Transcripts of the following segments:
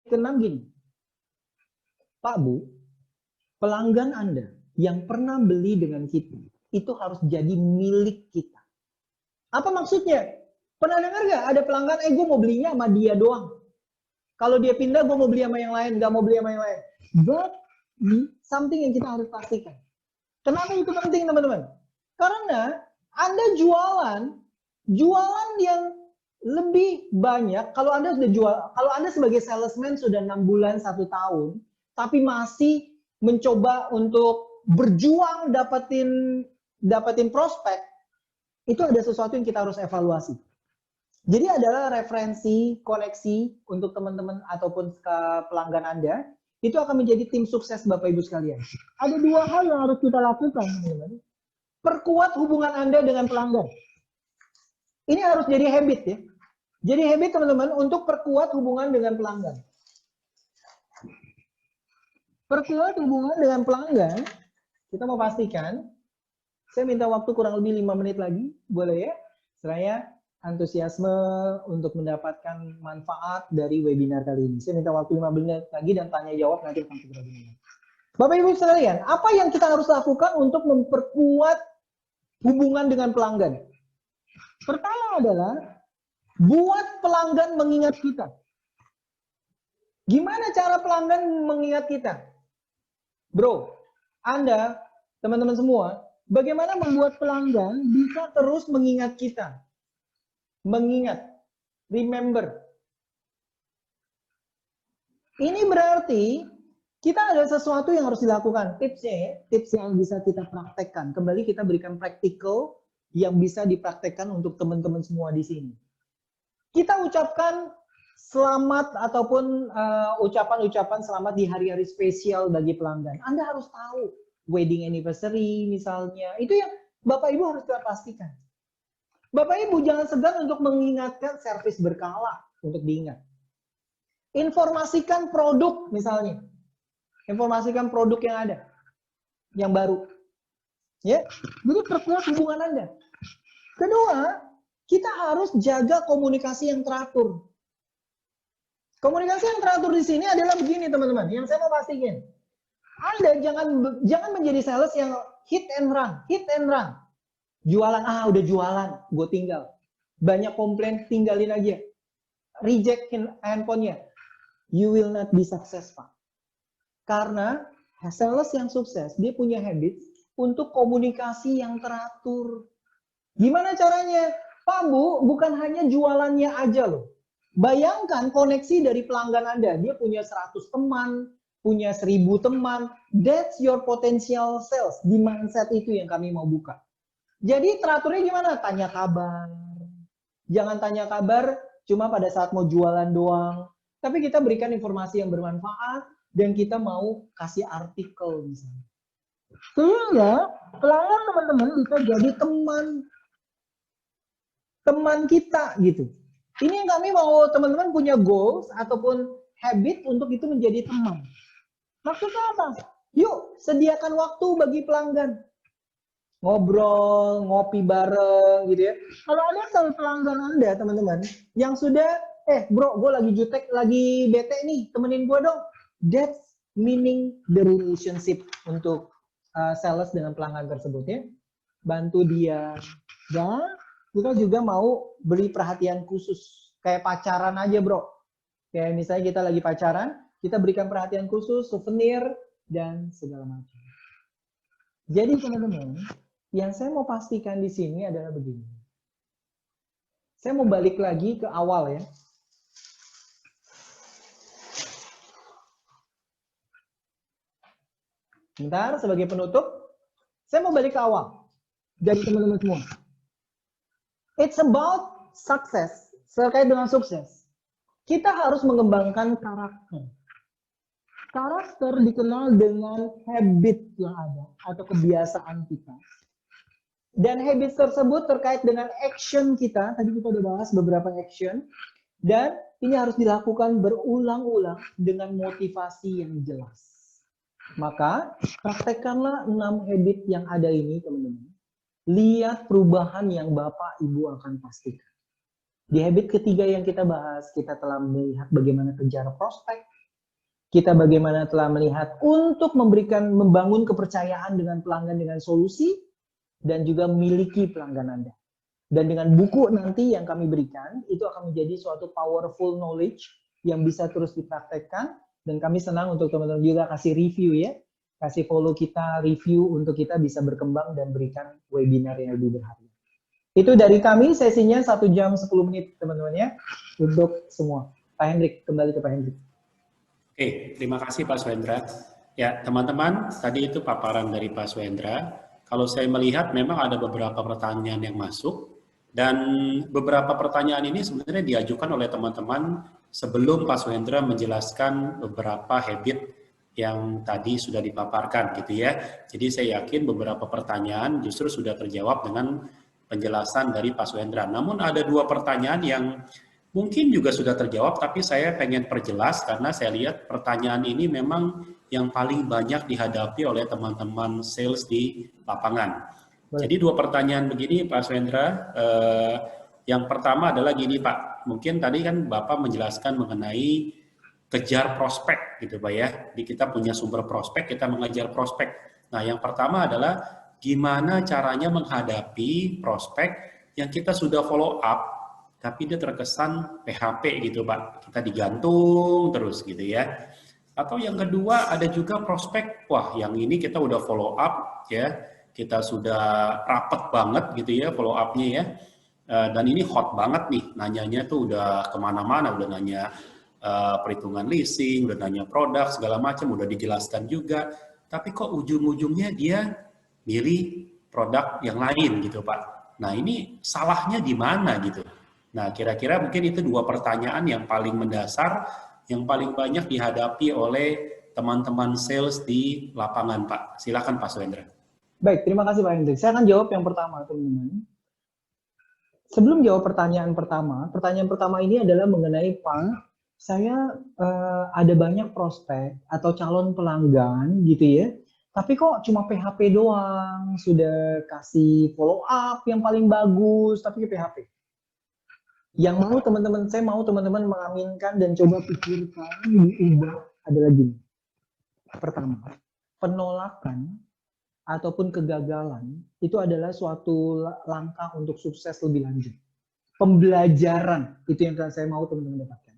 keenam gini, Pak Bu, pelanggan Anda yang pernah beli dengan kita, itu harus jadi milik kita. Apa maksudnya? Pernah dengar nggak ada pelanggan, gue mau belinya sama dia doang. Kalau dia pindah, gue mau beli sama yang lain, nggak mau beli sama yang lain. But, something yang kita harus pastikan. Kenapa itu penting, teman-teman? Karena Anda jualan yang lebih banyak, kalau Anda sudah jual, kalau Anda sebagai salesman sudah 6 bulan, 1 tahun, tapi masih mencoba untuk berjuang dapatin prospek, itu ada sesuatu yang kita harus evaluasi. Jadi adalah referensi, koneksi untuk teman-teman ataupun pelanggan Anda, itu akan menjadi tim sukses Bapak Ibu sekalian. Ada 2 hal yang harus kita lakukan, teman-teman. Perkuat hubungan Anda dengan pelanggan. Ini harus jadi habit ya. Jadi habit teman-teman untuk perkuat hubungan dengan pelanggan. Perkuat hubungan dengan pelanggan, kita mau pastikan, saya minta waktu kurang lebih 5 menit lagi, boleh ya? Saya antusiasme untuk mendapatkan manfaat dari webinar kali ini. Saya minta waktu 5 menit lagi dan tanya jawab nanti akan segera dimulai. Bapak Ibu sekalian, apa yang kita harus lakukan untuk memperkuat hubungan dengan pelanggan? Pertama adalah buat pelanggan mengingat kita. Gimana cara pelanggan mengingat kita? Bro, Anda, teman-teman semua, bagaimana membuat pelanggan bisa terus mengingat kita? Mengingat, remember. Ini berarti kita ada sesuatu yang harus dilakukan. Tipsnya ya, tips yang bisa kita praktekkan. Kembali kita berikan practical yang bisa dipraktekkan untuk teman-teman semua di sini. Kita ucapkan selamat ataupun ucapan-ucapan selamat di hari-hari spesial bagi pelanggan. Anda harus tahu, wedding anniversary misalnya, itu yang Bapak Ibu harus kita pastikan. Bapak Ibu jangan segan untuk mengingatkan servis berkala untuk diingat. Informasikan produk misalnya. Informasikan produk yang ada, yang baru. Ya, jadi perkuat hubungan Anda. Kedua, kita harus jaga komunikasi yang teratur. Komunikasi yang teratur di sini adalah begini teman-teman, yang saya mau pastikan. Anda jangan menjadi sales yang hit and run. Jualan, udah jualan, gue tinggal. Banyak komplain, tinggalin aja. Reject handphonenya. You will not be successful. Karena sales yang sukses, dia punya habit untuk komunikasi yang teratur. Gimana caranya? Pak Bu, bukan hanya jualannya aja loh. Bayangkan koneksi dari pelanggan Anda. Dia punya 100 teman, punya 1000 teman. That's your potential sales. Di mindset itu yang kami mau buka. Jadi teraturnya gimana? Tanya kabar. Jangan tanya kabar cuma pada saat mau jualan doang. Tapi kita berikan informasi yang bermanfaat dan kita mau kasih artikel misalnya. Sehingga pelanggan teman-teman bisa jadi teman kita gitu. Ini yang kami mau teman-teman punya goals ataupun habit untuk itu menjadi teman. Maksudnya apa? Yuk sediakan waktu bagi pelanggan. Ngobrol, ngopi bareng gitu ya. Kalau ada sama pelanggan Anda teman-teman yang sudah, bro gue lagi jutek, lagi bete nih, temenin gue dong. That's meaning the relationship untuk sales dengan pelanggan tersebut ya. Bantu dia. Dan kita juga mau beri perhatian khusus. Kayak pacaran aja bro. Kayak misalnya kita lagi pacaran, kita berikan perhatian khusus, souvenir, dan segala macam. Jadi teman-teman, yang saya mau pastikan di sini adalah begini. Saya mau balik lagi ke awal ya. Bentar, sebagai penutup, saya mau balik ke awal. Dari teman-teman semua. It's about success. Terkait dengan sukses. Kita harus mengembangkan karakter. Karakter dikenal dengan habit yang ada atau kebiasaan kita. Dan habit tersebut terkait dengan action kita. Tadi kita udah bahas beberapa action. Dan ini harus dilakukan berulang-ulang dengan motivasi yang jelas. Maka praktekkanlah 6 habit yang ada ini teman-teman. Lihat perubahan yang Bapak Ibu akan pastikan. Di habit ketiga yang kita bahas, kita telah melihat bagaimana kejar prospek, kita bagaimana telah melihat untuk membangun kepercayaan dengan pelanggan dengan solusi, dan juga memiliki pelanggan Anda. Dan dengan buku nanti yang kami berikan, itu akan menjadi suatu powerful knowledge yang bisa terus dipraktekkan, dan kami senang untuk teman-teman juga kasih review ya, kasih follow kita, review untuk kita bisa berkembang dan berikan webinar yang lebih berharga. Itu dari kami, sesinya 1 jam 10 menit teman-teman ya, untuk semua. Pak Hendrik, kembali ke Pak Hendrik. Oke, terima kasih Pak Swendra. Ya, teman-teman, tadi itu paparan dari Pak Swendra. Kalau saya melihat memang ada beberapa pertanyaan yang masuk, dan beberapa pertanyaan ini sebenarnya diajukan oleh teman-teman sebelum Pak Swendra menjelaskan beberapa habit yang tadi sudah dipaparkan gitu ya. Jadi saya yakin beberapa pertanyaan justru sudah terjawab dengan penjelasan dari Pak Swendra. Namun ada 2 pertanyaan yang mungkin juga sudah terjawab, tapi saya pengen perjelas karena saya lihat pertanyaan ini memang yang paling banyak dihadapi oleh teman-teman sales di lapangan. Baik. Jadi 2 pertanyaan begini Pak Swendra. Yang pertama adalah gini Pak, mungkin tadi kan Bapak menjelaskan mengenai kejar prospek gitu Pak ya. Di kita punya sumber prospek, kita mengejar prospek. Nah yang pertama adalah gimana caranya menghadapi prospek yang kita sudah follow up, tapi dia terkesan PHP gitu Pak, kita digantung terus gitu ya. Atau yang kedua ada juga prospek, wah yang ini kita udah follow up ya, kita sudah rapet banget gitu ya follow up-nya ya, dan ini hot banget nih, nanyanya tuh udah kemana-mana, udah nanya perhitungan leasing, udah nanya produk segala macam, udah dijelaskan juga, tapi kok ujung-ujungnya dia milih produk yang lain gitu Pak. Nah ini salahnya di mana gitu? Nah, kira-kira mungkin itu 2 pertanyaan yang paling mendasar, yang paling banyak dihadapi oleh teman-teman sales di lapangan, Pak. Silakan Pak Swendra. Baik, terima kasih Pak Hendrik. Saya akan jawab yang pertama, teman-teman. Sebelum jawab pertanyaan pertama ini adalah mengenai Pak, saya ada banyak prospek atau calon pelanggan gitu ya, tapi kok cuma PHP doang, sudah kasih follow up yang paling bagus, tapi PHP. Yang mau teman-teman, saya mau teman-teman mengaminkan dan coba pikirkan, diubah adalah gini. Pertama, penolakan ataupun kegagalan itu adalah suatu langkah untuk sukses lebih lanjut. Pembelajaran, itu yang saya mau teman-teman dapatkan.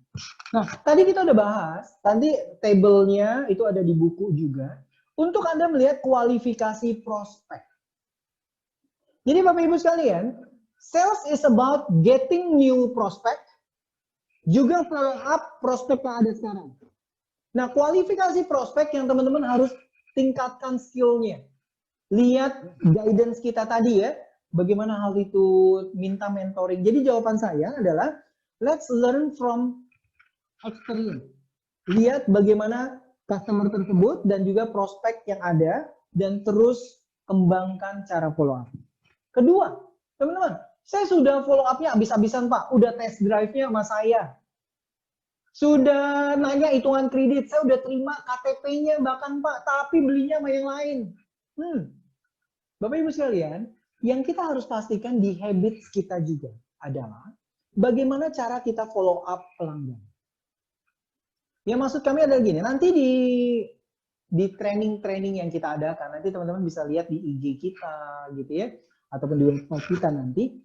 Nah, tadi kita udah bahas, tadi tabelnya itu ada di buku juga, untuk Anda melihat kualifikasi prospek. Jadi Bapak Ibu sekalian, sales is about getting new prospect, juga follow up prospek yang ada sekarang. Nah, kualifikasi prospek yang teman-teman harus tingkatkan skill-nya. Lihat guidance kita tadi ya, bagaimana hal itu minta mentoring. Jadi jawaban saya adalah, let's learn from experience. Lihat bagaimana customer tersebut dan juga prospek yang ada, dan terus kembangkan cara follow up. Kedua, teman-teman, saya sudah follow up-nya habis-habisan Pak, udah test drive-nya sama saya. Sudah nanya hitungan kredit, saya udah terima KTP-nya bahkan Pak, tapi belinya sama yang lain. Bapak Ibu sekalian, yang kita harus pastikan di habits kita juga adalah bagaimana cara kita follow up pelanggan. Yang maksud kami adalah gini, nanti di training-training yang kita adakan, nanti teman-teman bisa lihat di IG kita gitu ya, ataupun di website kita nanti,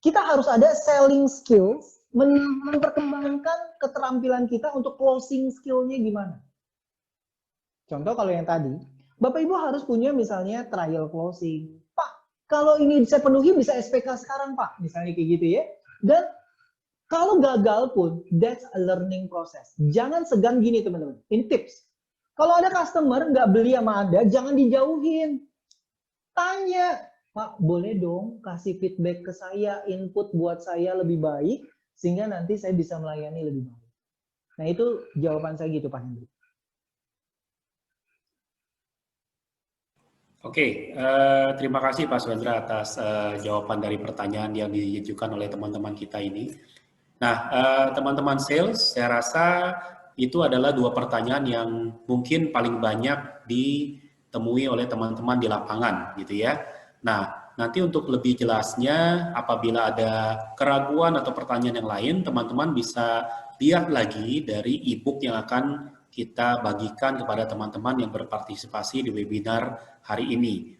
kita harus ada selling skills, memperkembangkan keterampilan kita untuk closing skill-nya gimana. Contoh kalau yang tadi, Bapak Ibu harus punya misalnya trial closing. Pak, kalau ini bisa penuhi bisa SPK sekarang Pak, misalnya kayak gitu ya. Dan kalau gagal pun, that's a learning process. Jangan segan gini teman-teman, ini tips. Kalau ada customer nggak beli sama Anda, jangan dijauhin. Tanya, Pak, boleh dong kasih feedback ke saya, input buat saya lebih baik, sehingga nanti saya bisa melayani lebih baik. Nah itu jawaban saya gitu Pak Hendrik. Oke, terima kasih Pak Swendra atas jawaban dari pertanyaan yang diajukan oleh teman-teman kita ini. Nah, teman-teman sales, saya rasa itu adalah 2 pertanyaan yang mungkin paling banyak ditemui oleh teman-teman di lapangan, gitu ya. Nah, nanti untuk lebih jelasnya, apabila ada keraguan atau pertanyaan yang lain, teman-teman bisa lihat lagi dari e-book yang akan kita bagikan kepada teman-teman yang berpartisipasi di webinar hari ini.